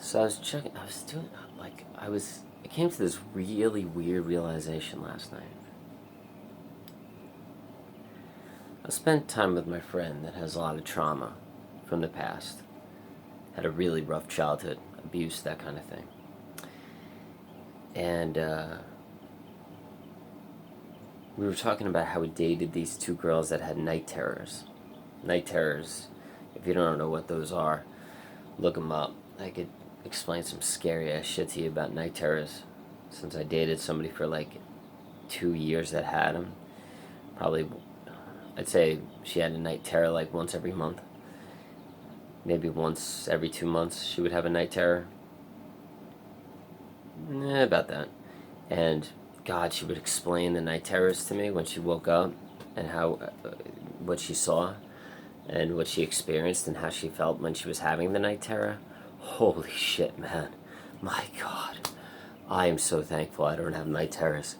So I came to this really weird realization last night. I spent time with my friend that has a lot of trauma from the past. Had a really rough childhood, abuse, that kind of thing. And we were talking about how we dated these two girls that had night terrors. Night terrors, if you don't know what those are, look them up. I could explain some scary ass shit to you about night terrors, since I dated somebody for like 2 years that had them. Probably, I'd say she had a night terror like once every month. Maybe once every 2 months she would have a night terror. About that. And God, she would explain the night terrors to me when she woke up, and how what she saw and what she experienced and how she felt when she was having the night terror. Holy shit, man. My God. I am so thankful I don't have night terrors.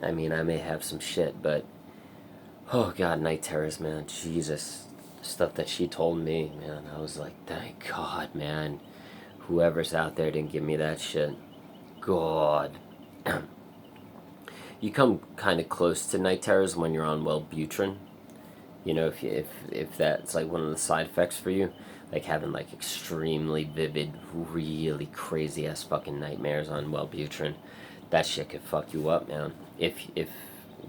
I mean, I may have some shit, but oh God, night terrors, man. Jesus. Stuff that she told me, man. I was like, thank God, man. Whoever's out there didn't give me that shit. God. You come kind of close to night terrors when you're on Wellbutrin. You know, if that's like one of the side effects for you, like having like extremely vivid, really crazy ass fucking nightmares on Wellbutrin, that shit could fuck you up, man. If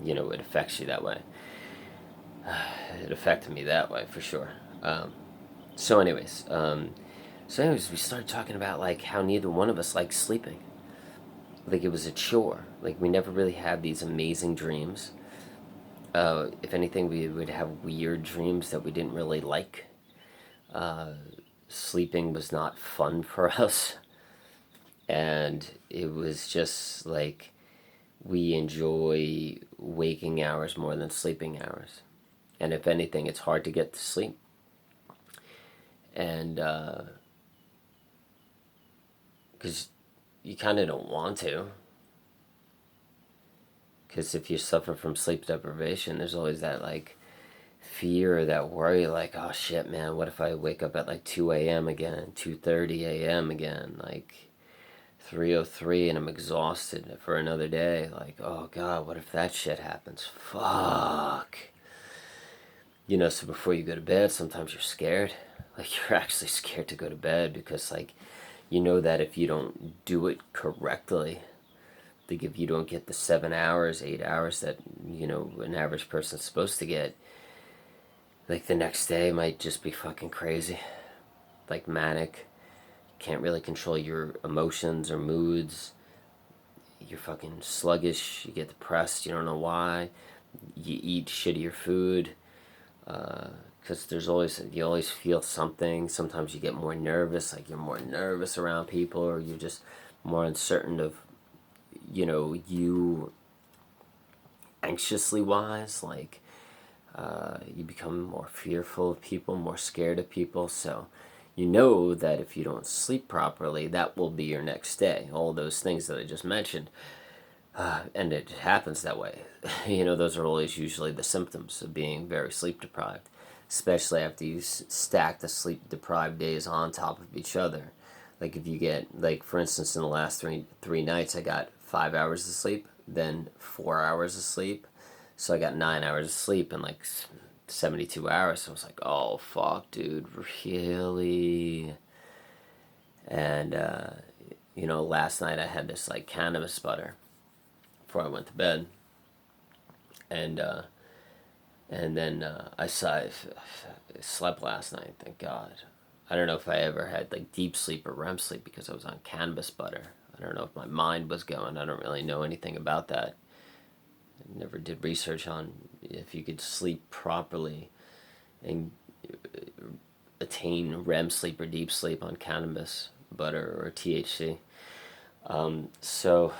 you know, it affects you that way. It affected me that way for sure. So, anyways, we started talking about like how neither one of us liked sleeping. Like it was a chore. Like we never really had these amazing dreams. If anything, we would have weird dreams that we didn't really like. Sleeping was not fun for us, and it was just like we enjoy waking hours more than sleeping hours. And if anything, it's hard to get to sleep. And because you kind of don't want to. Because if you suffer from sleep deprivation, there's always that like fear or that worry, like, oh shit, man, what if I wake up at like 2 a.m. again, 2:30 a.m. again, like 3:03, and I'm exhausted for another day. Like, oh God, what if that shit happens? Fuck. You know, so before you go to bed, sometimes you're scared. Like, you're actually scared to go to bed because, like, you know that if you don't do it correctly, like if you don't get the 7 hours, 8 hours that, you know, an average person's supposed to get, like the next day might just be fucking crazy. Like manic. Can't really control your emotions or moods. You're fucking sluggish. You get depressed. You don't know why. You eat shittier food. Because you always feel something. Sometimes you get more nervous. Like you're more nervous around people, or you're just more uncertain of, you know, you anxiously wise. Like you become more fearful of people, more scared of people. So you know that if you don't sleep properly, that will be your next day. All those things that I just mentioned. And it happens that way. You know, those are always usually the symptoms of being very sleep deprived, especially after you stack the sleep deprived days on top of each other. Like if you get, like for instance, in the last three nights, I got 5 hours of sleep, then 4 hours of sleep, so I got 9 hours of sleep in like 72 hours. So I was like, oh fuck, dude, really? And you know, last night I had this like cannabis butter before I went to bed, and then I slept last night. Thank God. I don't know if I ever had like deep sleep or REM sleep because I was on cannabis butter. I don't know if my mind was going. I don't really know anything about that. I never did research on if you could sleep properly and attain REM sleep or deep sleep on cannabis butter or THC. So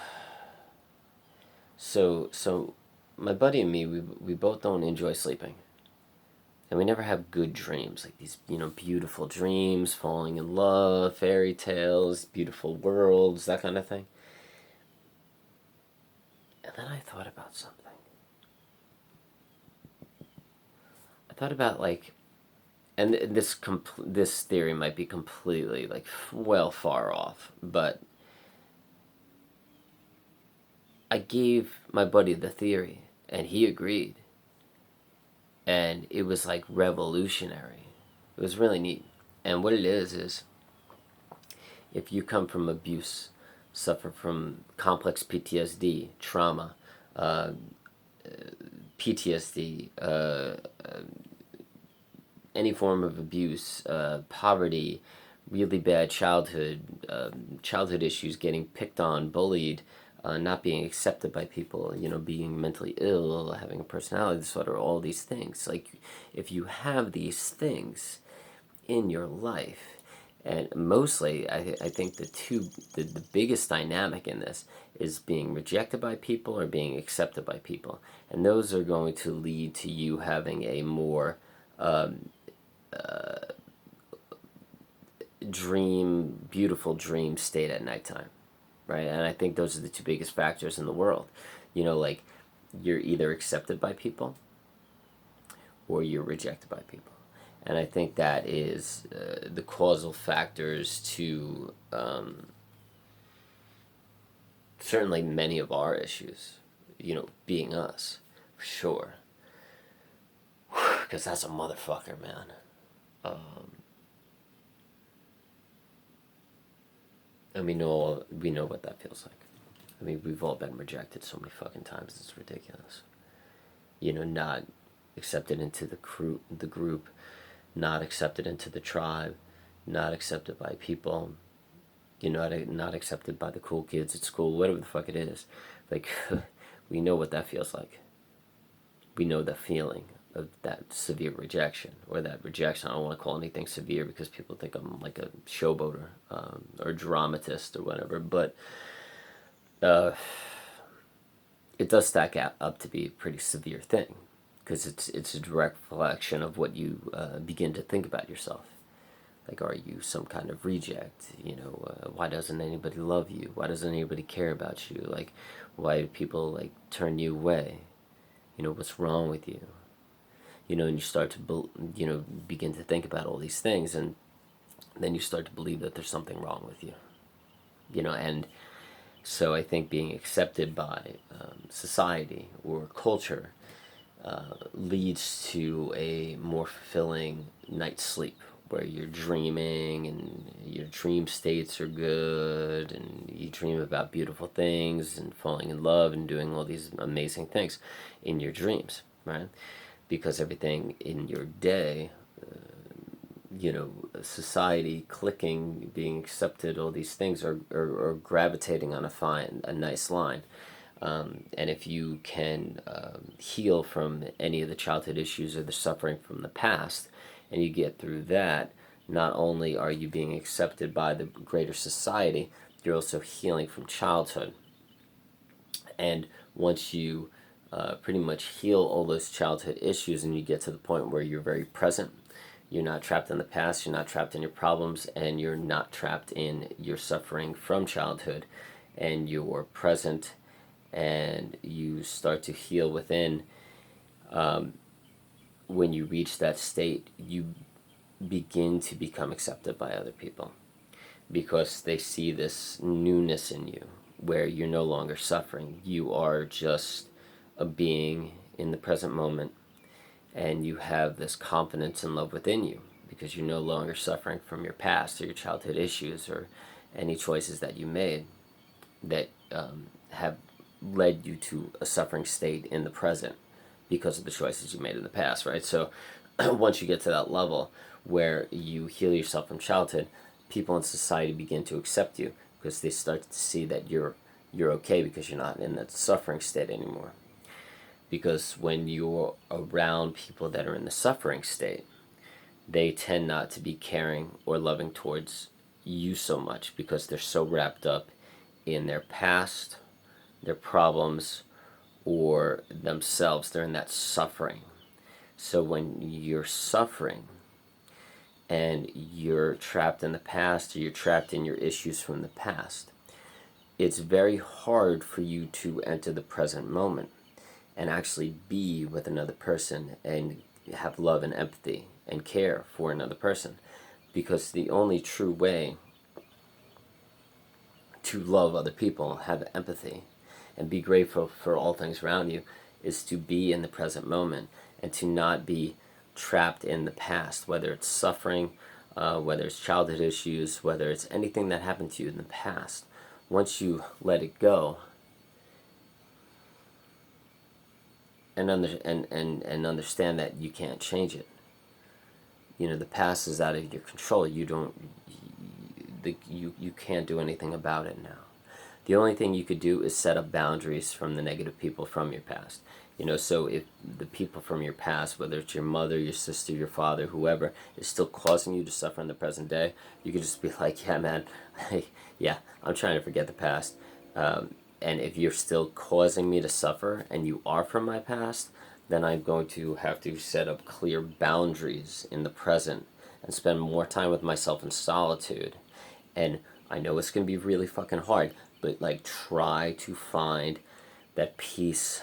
so my buddy and me, we both don't enjoy sleeping, and we never have good dreams, like these, you know, beautiful dreams, falling in love, fairy tales, beautiful worlds, that kind of thing. And then I thought about something. I thought about like, and this theory might be completely like well far off, but I gave my buddy the theory and he agreed, and it was like revolutionary. It was really neat. And what it is if you come from abuse, suffer from complex PTSD, trauma, uh, PTSD, any form of abuse, poverty, really bad childhood, childhood issues, getting picked on, bullied, not being accepted by people, being mentally ill, having a personality disorder, all these things. Like, if you have these things in your life, and mostly, I think the biggest dynamic in this is being rejected by people or being accepted by people. And those are going to lead to you having a more beautiful dream state at nighttime, right? And I think those are the two biggest factors in the world. Like, you're either accepted by people or you're rejected by people. And I think that is the causal factors to certainly many of our issues, being us, for sure. Because that's a motherfucker, man. And we know what that feels like. I mean, we've all been rejected so many fucking times. It's ridiculous. Not accepted into the group, not accepted into the tribe, not accepted by people. Not accepted by the cool kids at school. Whatever the fuck it is, like, we know what that feels like. We know the feeling of that severe rejection, or that rejection. I don't want to call anything severe because people think I'm like a showboater, or dramatist or whatever, but it does stack up to be a pretty severe thing, because it's a direct reflection of what you begin to think about yourself. Like, are you some kind of reject? Why doesn't anybody love you? Why doesn't anybody care about you? Like, why do people like turn you away? What's wrong with you? And you start to begin to think about all these things, and then you start to believe that there's something wrong with you. And so I think being accepted by society or culture leads to a more fulfilling night's sleep, where you're dreaming and your dream states are good, and you dream about beautiful things and falling in love and doing all these amazing things in your dreams, right? Because everything in your day, society, clicking, being accepted, all these things are gravitating on a nice line. And if you can heal from any of the childhood issues or the suffering from the past, and you get through that, not only are you being accepted by the greater society, you're also healing from childhood. And once you pretty much heal all those childhood issues, and you get to the point where you're very present, you're not trapped in the past, you're not trapped in your problems, and you're not trapped in your suffering from childhood, and you're present, and you start to heal within. When you reach that state, you begin to become accepted by other people, because they see this newness in you, where you're no longer suffering. You are just a being in the present moment, and you have this confidence and love within you, because you're no longer suffering from your past or your childhood issues or any choices that you made that have led you to a suffering state in the present because of the choices you made in the past, right? So once you get to that level where you heal yourself from childhood, people in society begin to accept you, because they start to see that you're okay, because you're not in that suffering state anymore. Because when you're around people that are in the suffering state, they tend not to be caring or loving towards you so much, because they're so wrapped up in their past, their problems, or themselves. They're in that suffering. So when you're suffering and you're trapped in the past, or you're trapped in your issues from the past, it's very hard for you to enter the present moment and actually be with another person and have love and empathy and care for another person, because the only true way to love other people, have empathy, and be grateful for all things around you is to be in the present moment and to not be trapped in the past, whether it's suffering, whether it's childhood issues, whether it's anything that happened to you in the past. Once you let it go and understand that you can't change it, the past is out of your control. You can't do anything about it now. The only thing you could do is set up boundaries from the negative people from your past. So if the people from your past, whether it's your mother, your sister, your father, whoever, is still causing you to suffer in the present day, you could just be like, yeah, man, yeah, I'm trying to forget the past. And if you're still causing me to suffer and you are from my past, then I'm going to have to set up clear boundaries in the present and spend more time with myself in solitude. And I know it's going to be really fucking hard, but try to find that peace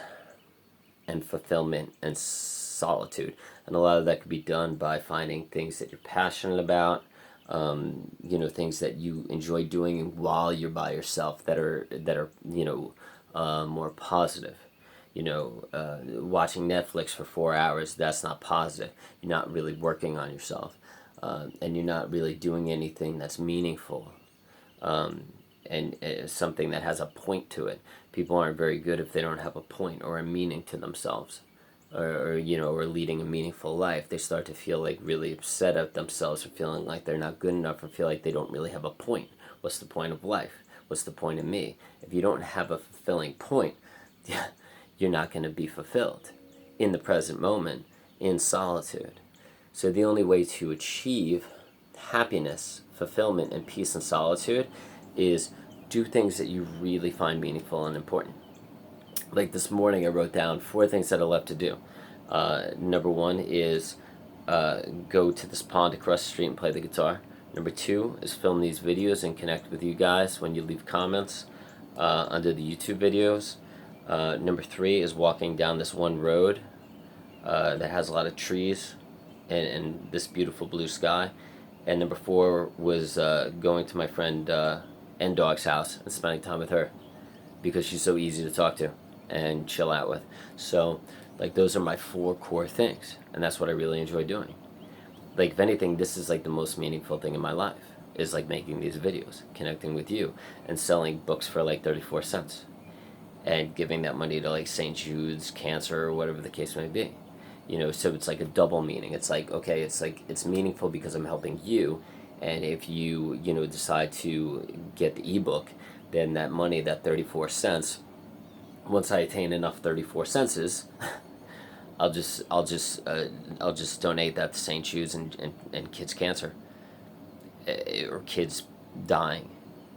and fulfillment and solitude. And a lot of that could be done by finding things that you're passionate about, things that you enjoy doing while you're by yourself that are more positive. Watching Netflix for 4 hours, that's not positive. You're not really working on yourself, and you're not really doing anything that's meaningful, and something that has a point to it. People aren't very good if they don't have a point or a meaning to themselves, or leading a meaningful life. They start to feel really upset at themselves for feeling like they're not good enough, or feel like they don't really have a point. What's the point of life? What's the point of me? If you don't have a fulfilling point, you're not going to be fulfilled in the present moment, in solitude. So the only way to achieve happiness, fulfillment, and peace in solitude is do things that you really find meaningful and important. Like this morning, I wrote down 4 things that I love to do. Number 1 is go to this pond across the street and play the guitar. Number 2 is film these videos and connect with you guys when you leave comments under the YouTube videos. Number 3 is walking down this one road that has a lot of trees and this beautiful blue sky. And number 4 was going to my friend N-Dog's house and spending time with her, because she's so easy to talk to and chill out with. So those are my 4 core things, and that's what I really enjoy doing. If anything, this is the most meaningful thing in my life, is making these videos, connecting with you, and selling books for 34 cents, and giving that money to St. Jude's, cancer, or whatever the case may be. So it's a double meaning. It's okay, it's meaningful because I'm helping you, and if you decide to get the ebook, then that money, that 34 cents, once I attain enough 34 cents, I'll just donate that to St. Jude's and kids cancer, or kids dying,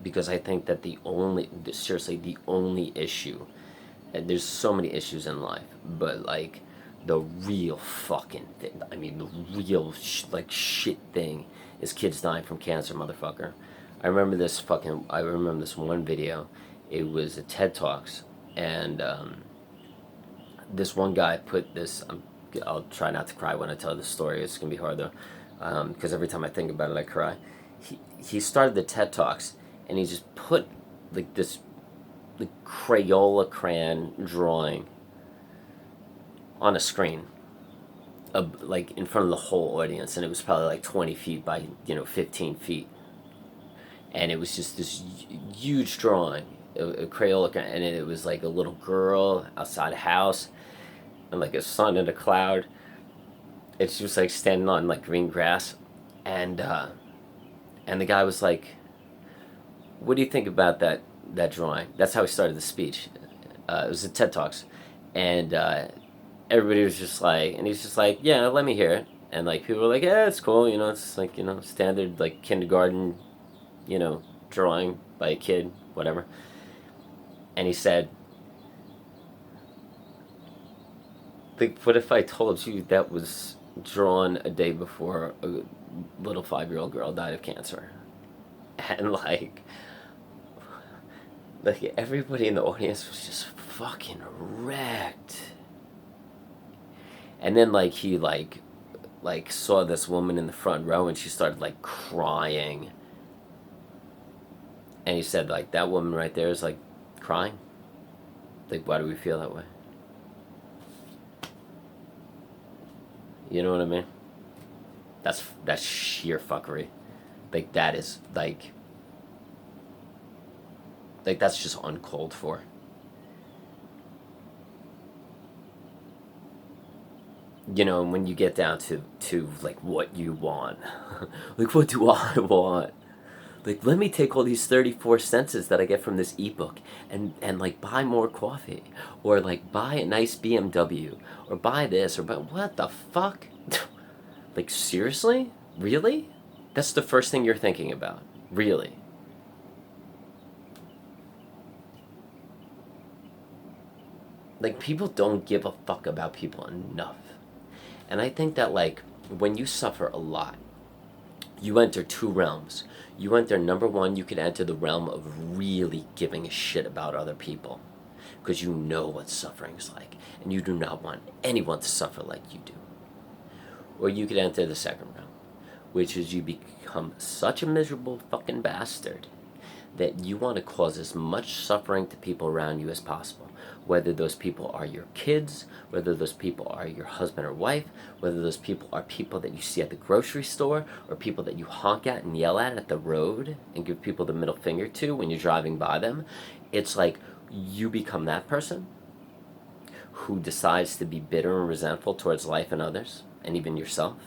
because I think that the only issue, and there's so many issues in life, but the real fucking thing, the real shit thing is kids dying from cancer, motherfucker. I remember this one video. It was a TED Talks, and this one guy put this. I'll try not to cry when I tell this story. It's gonna be hard though, because every time I think about it, I cry. He started the TED Talks, and he just put this Crayola crayon drawing on a screen, in front of the whole audience, and it was probably 20 feet by 15 feet, and it was just this huge drawing, a Crayola, and it was a little girl outside a house, and a sun and a cloud, and she was standing on green grass, and the guy was like, "What do you think about that drawing?" That's how he started the speech. It was at TED Talks, and everybody was just and he's just "Yeah, let me hear it." And people were "Yeah, it's cool, it's standard kindergarten, drawing by a kid, whatever." And he said, "What if I told you that was drawn a day before a little 5-year-old girl died of cancer?" And everybody in the audience was just fucking wrecked. And then he like saw this woman in the front row and she started like crying. And he said, like, that woman right there is like crying. Like, why do we feel that way? You know what I mean? That's sheer fuckery. Like, that is like that's just uncalled for. You know, and when you get down to like what you want, like, what do I want? Like, let me take all these 34 senses that I get from this ebook and like buy more coffee, or like buy a nice BMW, or buy this, or buy, what the fuck? Like, seriously? Really? That's the first thing you're thinking about? Really? Like, people don't give a fuck about people enough. And I think that, like, when you suffer a lot, you enter two realms. You enter, number one, you can enter the realm of really giving a shit about other people, because you know what suffering's like, and you do not want anyone to suffer like you do. Or you could enter the second realm, which is you become such a miserable fucking bastard that you want to cause as much suffering to people around you as possible. Whether those people are your kids, whether those people are your husband or wife, whether those people are people that you see at the grocery store, or people that you honk at and yell at the road and give people the middle finger to when you're driving by them. It's like you become that person who decides to be bitter and resentful towards life and others, and even yourself.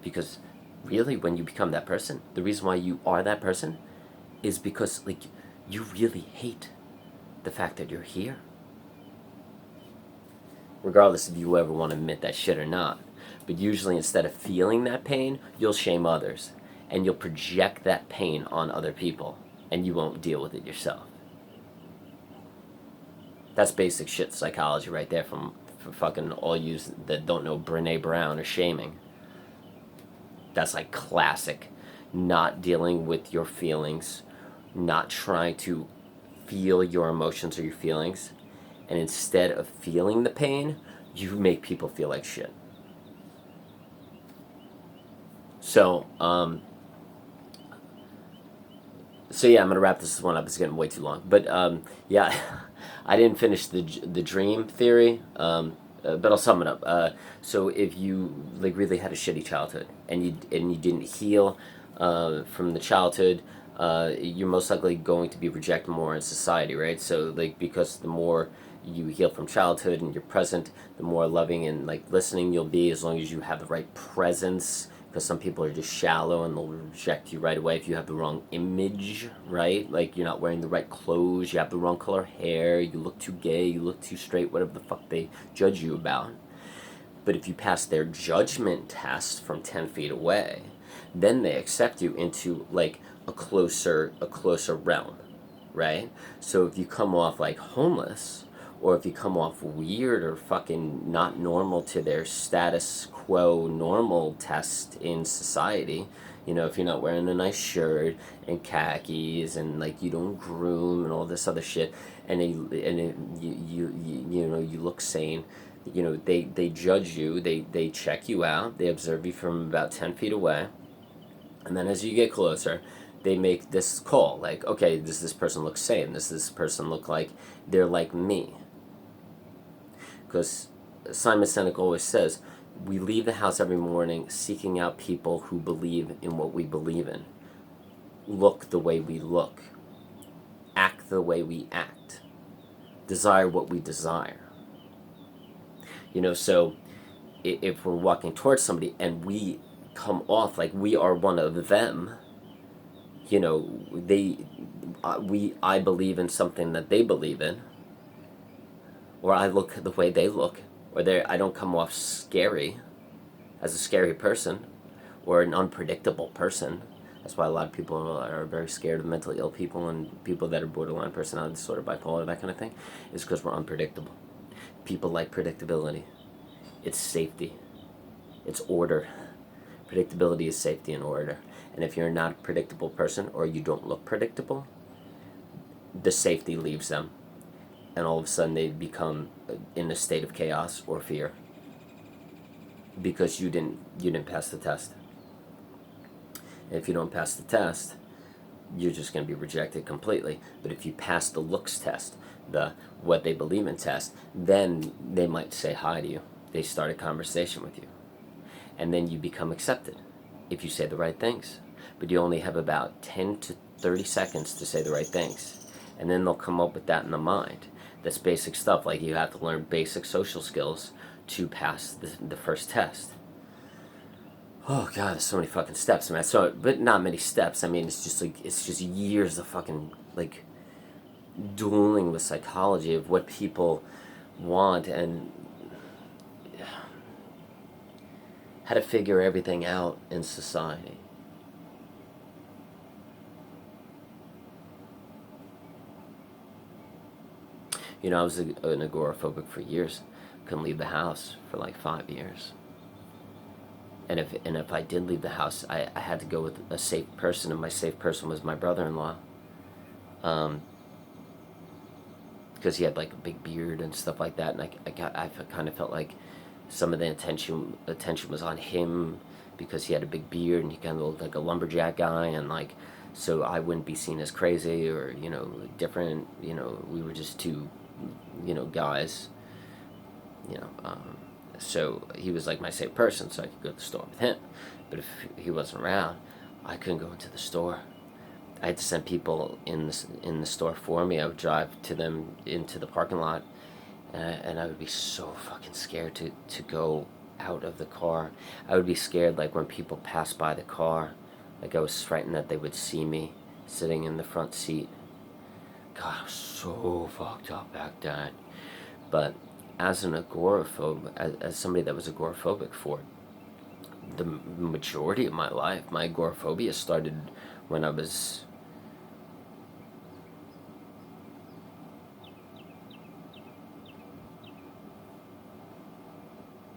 Because really, when you become that person, the reason why you are that person is because, like, you really hate the fact that you're here. Regardless if you ever want to admit that shit or not. But usually, instead of feeling that pain, you'll shame others. And you'll project that pain on other people. And you won't deal with it yourself. That's basic shit psychology right there from for fucking all you that don't know Brene Brown or shaming. That's like classic. Not dealing with your feelings, not trying to feel your emotions or your feelings, and instead of feeling the pain, you make people feel like shit. So, yeah, I'm gonna wrap this one up. It's getting way too long, but yeah, I didn't finish the dream theory. But I'll sum it up. So if you like really had a shitty childhood and you didn't heal from the childhood, you're most likely going to be rejected more in society, right? So like, because the more you heal from childhood and you're present, the more loving and like listening you'll be, as long as you have the right presence. Because some people are just shallow and they'll reject you right away if you have the wrong image, right? Like, you're not wearing the right clothes, you have the wrong color hair, you look too gay, you look too straight, whatever the fuck they judge you about. But if you pass their judgment test from 10 feet away, then they accept you into like a closer realm, right? So if you come off like homeless, or if you come off weird or fucking not normal to their status quo normal test in society, you know, if you're not wearing a nice shirt and khakis and like you don't groom and all this other shit, and you know, you look sane, you know, they judge you, they check you out, they observe you from about 10 feet away, and then as you get closer, they make this call like, okay, does this person look sane? Does this person look like they're like me? Because Simon Sinek always says, we leave the house every morning seeking out people who believe in what we believe in, look the way we look, act the way we act, desire what we desire. You know, so if we're walking towards somebody and we come off like we are one of them, you know, I believe in something that they believe in, or I look the way they look, or I don't come off scary, as a scary person, or an unpredictable person. That's why a lot of people are very scared of mentally ill people and people that are borderline personality disorder, bipolar, that kind of thing, is because we're unpredictable. People like predictability. It's safety. It's order. Predictability is safety and order. And if you're not a predictable person, or you don't look predictable, the safety leaves them. And all of a sudden they become in a state of chaos or fear. because you didn't pass the test. And if you don't pass the test, you're just going to be rejected completely. But if you pass the looks test, the what they believe in test, then they might say hi to you. They start a conversation with you. And then you become accepted if you say the right things. But you only have about 10 to 30 seconds to say the right things. And then they'll come up with that in the mind. That's basic stuff, like you have to learn basic social skills to pass the first test. Oh god, there's so many fucking steps, man. So, but not many steps. I mean, it's just years of fucking like dueling with psychology of what people want and how to figure everything out in society. You know, I was an agoraphobic for years. Couldn't leave the house for like 5 years. And if I did leave the house, I had to go with a safe person, and my safe person was my brother-in-law. Because he had like a big beard and stuff like that, and I kind of felt like some of the attention was on him because he had a big beard and he kind of looked like a lumberjack guy, and like, so I wouldn't be seen as crazy or different. We were just two guys. So he was like my safe person, so I could go to the store with him. But if he wasn't around, I couldn't go into the store. I had to send people in the store for me. I would drive to them into the parking lot, and I would be so fucking scared to go out of the car. I would be scared like when people passed by the car, like I was frightened that they would see me sitting in the front seat. God, I was so fucked up back then. But as an agoraphobe, as somebody that was agoraphobic for the majority of my life, my agoraphobia started when I was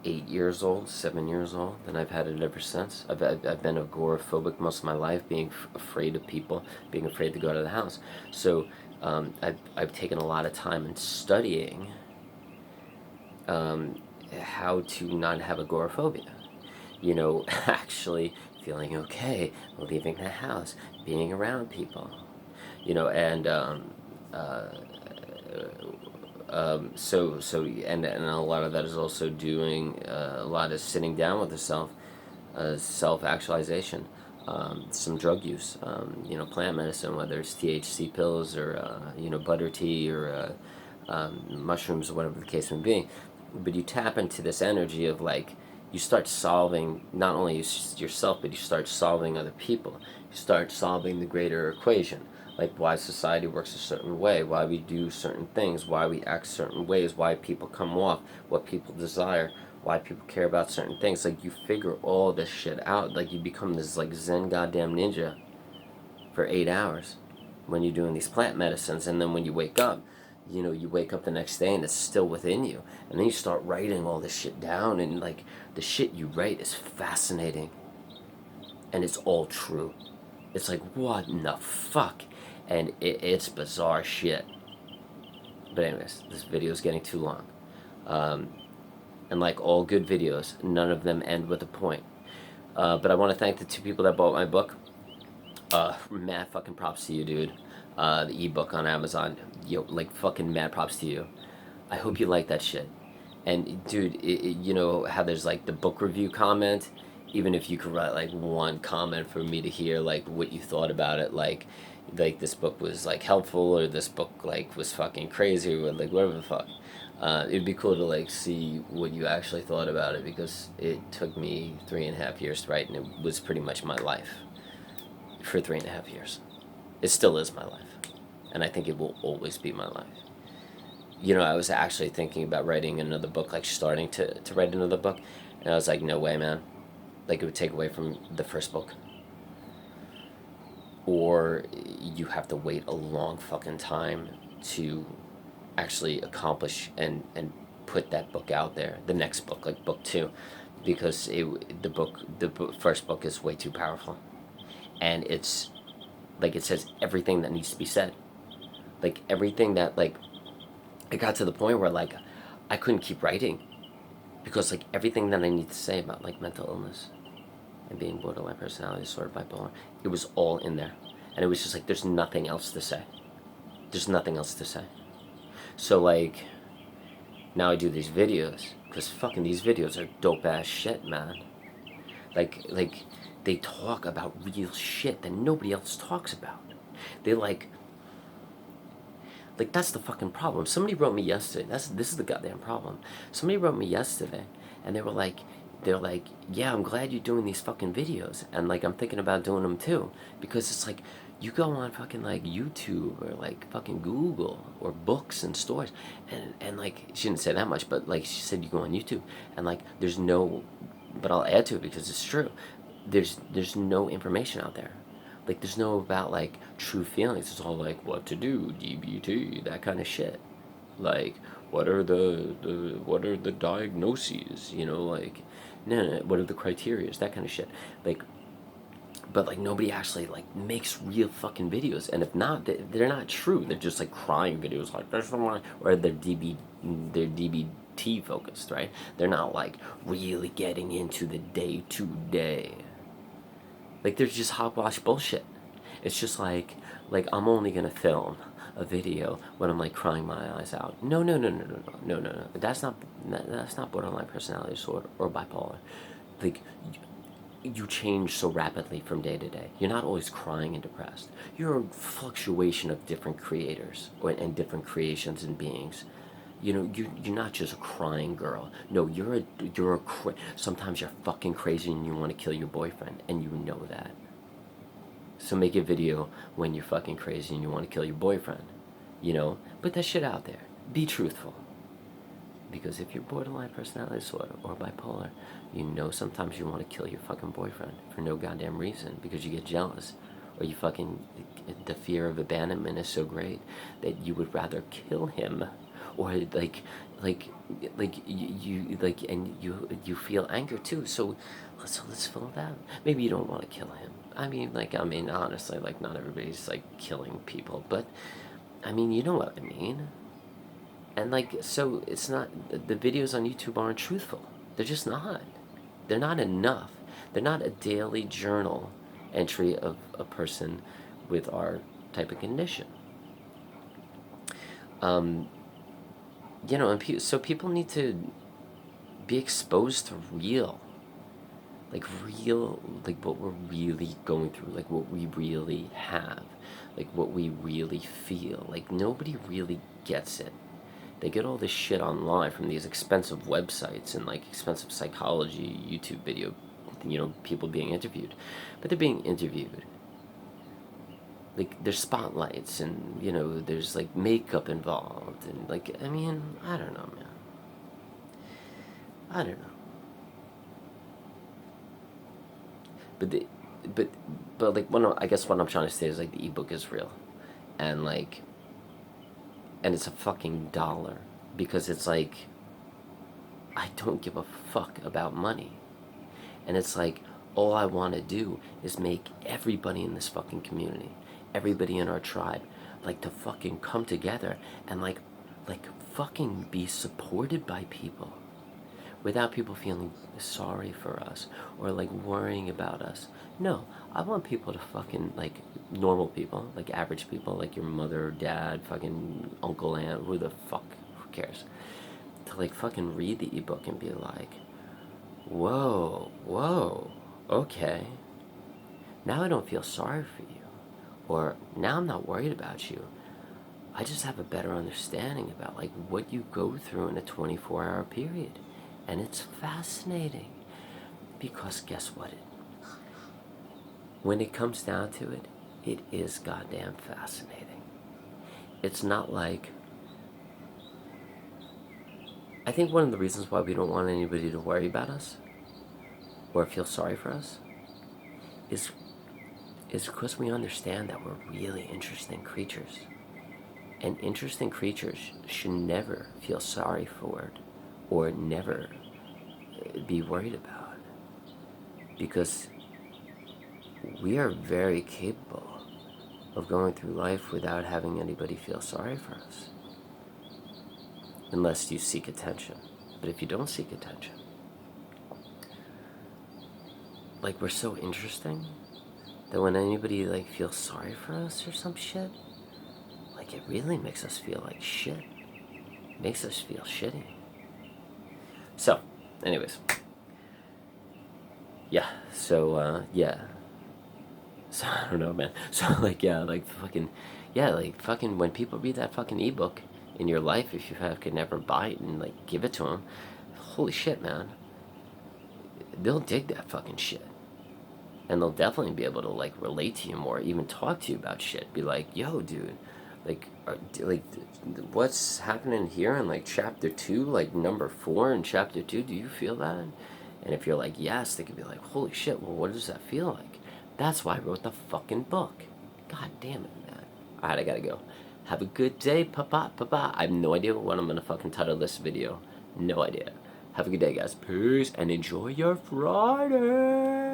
8 years old, 7 years old, and I've had it ever since. I've been agoraphobic most of my life, being afraid of people, being afraid to go out of the house. So I've taken a lot of time in studying how to not have agoraphobia. Actually feeling okay, leaving the house, being around people, and and a lot of that is also doing a lot of sitting down with yourself, self-actualization, some drug use, plant medicine, whether it's THC pills or butter tea or mushrooms or whatever the case may be. But you tap into this energy of like, you start solving not only yourself, but you start solving other people. You start solving the greater equation, like why society works a certain way, why we do certain things, why we act certain ways, why people come off, what people desire, why people care about certain things. Like, you figure all this shit out. Like, you become this like Zen goddamn ninja for 8 hours when you're doing these plant medicines, and then when you wake up, you wake up the next day and it's still within you, and then you start writing all this shit down, and like, the shit you write is fascinating, and it's all true. It's like, what in the fuck? And it's bizarre shit. But anyways, this video is getting too long. And like all good videos, none of them end with a point. But I want to thank the 2 people that bought my book. Mad fucking props to you, dude. The ebook on Amazon. Yo, like, fucking mad props to you. I hope you like that shit. And dude, you know how there's like the book review comment? Even if you could write like one comment for me to hear like what you thought about it, like this book was like helpful, or this book like was fucking crazy, or like whatever the fuck. It'd be cool to like see what you actually thought about it, because it took me 3.5 years to write, and it was pretty much my life for 3.5 years. It still is my life, and I think it will always be my life. I was actually thinking about writing another book, like starting to write another book, and I was like, no way, man. Like, it would take away from the first book. Or you have to wait a long fucking time to actually accomplish and put that book out there, the next book, like book 2, because the first book is way too powerful, and it's like, it says everything that needs to be said, like everything that, like, it got to the point where like I couldn't keep writing because like everything that I need to say about like mental illness and being borderline personality disorder, bipolar, it was all in there. And it was just like, there's nothing else to say. There's nothing else to say. So like, now I do these videos, because fucking these videos are dope ass shit, man. Like, they talk about real shit that nobody else talks about. They like, that's the fucking problem. Somebody wrote me yesterday. This is the goddamn problem. Somebody wrote me yesterday, and they're like, yeah, I'm glad you're doing these fucking videos, and like I'm thinking about doing them too, because it's like you go on fucking like YouTube or like fucking Google or books and stores, and like she didn't say that much, but like she said you go on YouTube and like there's no, but I'll add to it because it's true. There's no information out there. Like there's no about like true feelings. It's all like what to do, DBT, that kind of shit. Like what are the diagnoses? You know, like no, what are the criterias? That kind of shit. Like, but like nobody actually like makes real fucking videos. And if not, they're not true. They're just like crying videos, like there's someone, or they're DBT focused, right? They're not like really getting into the day to day. Like there's just hogwash bullshit. It's just like I'm only gonna film a video when I'm like crying my eyes out. No. That's not borderline personality disorder or bipolar. Like you change so rapidly from day to day. You're not always crying and depressed. You're a fluctuation of different creators and different creations and beings. You know, you're not just a crying girl. No, sometimes you're fucking crazy and you want to kill your boyfriend, and you know that. So make a video when you're fucking crazy and you want to kill your boyfriend. You know, put that shit out there. Be truthful. Because if you're borderline personality disorder or bipolar, you know sometimes you want to kill your fucking boyfriend for no goddamn reason because you get jealous, or you fucking, the fear of abandonment is so great that you would rather kill him, or and you feel anger too. So let's fill that. Maybe you don't want to kill him. I mean honestly, like not everybody's like killing people, but I mean you know what I mean. And like, so it's not, the videos on YouTube aren't truthful. They're just not. They're not enough. They're not a daily journal entry of a person with our type of condition. You know, and so people need to be exposed to real, like what we're really going through, like what we really have, like what we really feel. Like nobody really gets it. They get all this shit online from these expensive websites and like expensive psychology YouTube video, you know, people being interviewed, but they're being interviewed. Like there's spotlights and you know there's like makeup involved and like I mean I don't know, man. I don't know. But the, but like I guess what I'm trying to say is like the ebook is real, and like, and it's a fucking dollar because it's like I don't give a fuck about money, and it's like all I want to do is make everybody in this fucking community, everybody in our tribe, like to fucking come together and like fucking be supported by people without people feeling sorry for us or like worrying about us. No, I want people to fucking like normal people, like average people, like your mother, dad, fucking uncle, aunt, who the fuck, who cares? To like fucking read the ebook and be like, whoa, okay. Now I don't feel sorry for you. Or now I'm not worried about you. I just have a better understanding about like what you go through in a 24-hour period. And it's fascinating because guess what? When it comes down to it, it is goddamn fascinating. It's not like, I think one of the reasons why we don't want anybody to worry about us or feel sorry for us is because we understand that we're really interesting creatures. And interesting creatures should never feel sorry for it or never be worried about, because we are very capable of going through life without having anybody feel sorry for us, unless you seek attention. But if you don't seek attention, like, we're so interesting that when anybody, like, feels sorry for us or some shit, like, it really makes us feel like shit. It makes us feel shitty. So, anyways. Yeah, so, yeah. So, I don't know, man. So, like, yeah, like, fucking, yeah, like, fucking, when people read that fucking ebook in your life, if you could never buy it and, like, give it to them, holy shit, man. They'll dig that fucking shit. And they'll definitely be able to, like, relate to you more, even talk to you about shit. Be like, yo, dude, like, what's happening here in, like, chapter 2, like, number 4 in chapter 2, do you feel that? And if you're like, yes, they could be like, holy shit, well, what does that feel like? That's why I wrote the fucking book. God damn it, man. Alright, I gotta go. Have a good day, papa, papa. I have no idea what I'm gonna fucking title this video. No idea. Have a good day, guys. Peace, and enjoy your Friday.